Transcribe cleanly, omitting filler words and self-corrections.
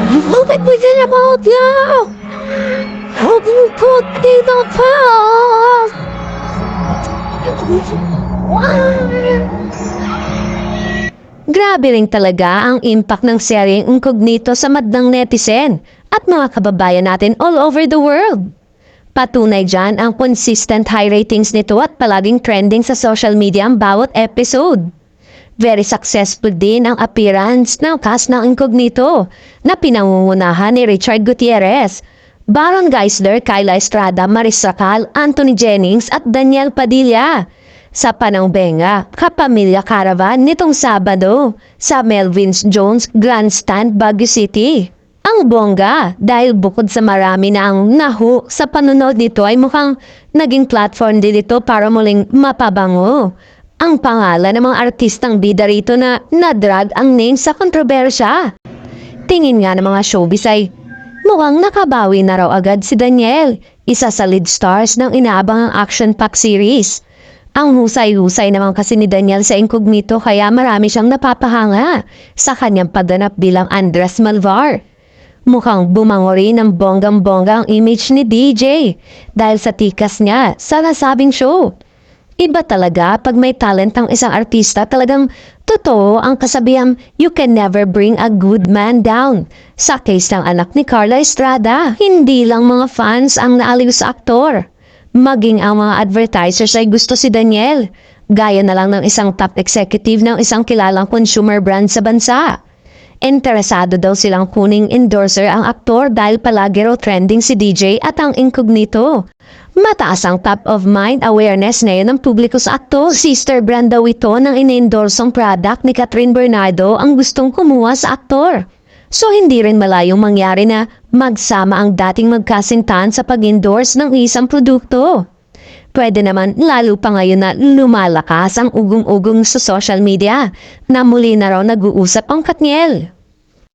Bakit mo din about you? How do you put it on fire? Grabe rin talaga ang impact ng seryeng Incognito sa madlang netizen at mga kababayan natin all over the world. Patunay dyan ang consistent high ratings nito at palaging trending sa social media ang bawat episode. Very successful din ang appearance ng cast ng Incognito na pinangungunahan ni Richard Gutierrez, Baron Geisler, Kyla Estrada, Marisa Cal, Anthony Jennings at Daniel Padilla. Sa Panangbenga, Kapamilya Caravan nitong Sabado sa Melvin's Jones Grandstand, Baguio City. Ang bongga dahil bukod sa marami na ang nahu sa panonood nito ay mukhang naging platform din ito para muling mapabango ang pangalan ng mga artistang bida rito na nadrag ang name sa kontrobersya. Tingin nga ng mga showbiz ay mukhang nakabawi na raw agad si Daniel, isa sa lead stars ng inaabangang action-packed series. Ang husay-husay naman kasi ni Daniel sa Incognito kaya marami siyang napapahanga sa kanyang pagganap bilang Andres Malvar. Mukhang bumango rin ng bonggang-bongga ang image ni DJ dahil sa tikas niya sa nasabing show. Iba talaga pag may talent ang isang artista, talagang totoo ang kasabihang you can never bring a good man down. Sa case ng anak ni Carla Estrada, hindi lang mga fans ang naaliw sa aktor. Maging ang mga advertisers ay gusto si Daniel, gaya na lang ng isang top executive ng isang kilalang consumer brand sa bansa. Interesado daw silang kuning endorser ang aktor dahil palagi raw trending si DJ at ang Incognito. Mataas ang top of mind awareness ngayon ng publiko sa aktor. Sister brand daw ito ng in-endorsong product ni Catherine Bernardo ang gustong kumuha sa aktor. So hindi rin malayong mangyari na magsama ang dating magkasintahan sa pag-endorse ng isang produkto. Pwede naman lalo pa ngayon na lumalakas ang ugong-ugong sa social media na muli na raw nag-uusap ang Katniel.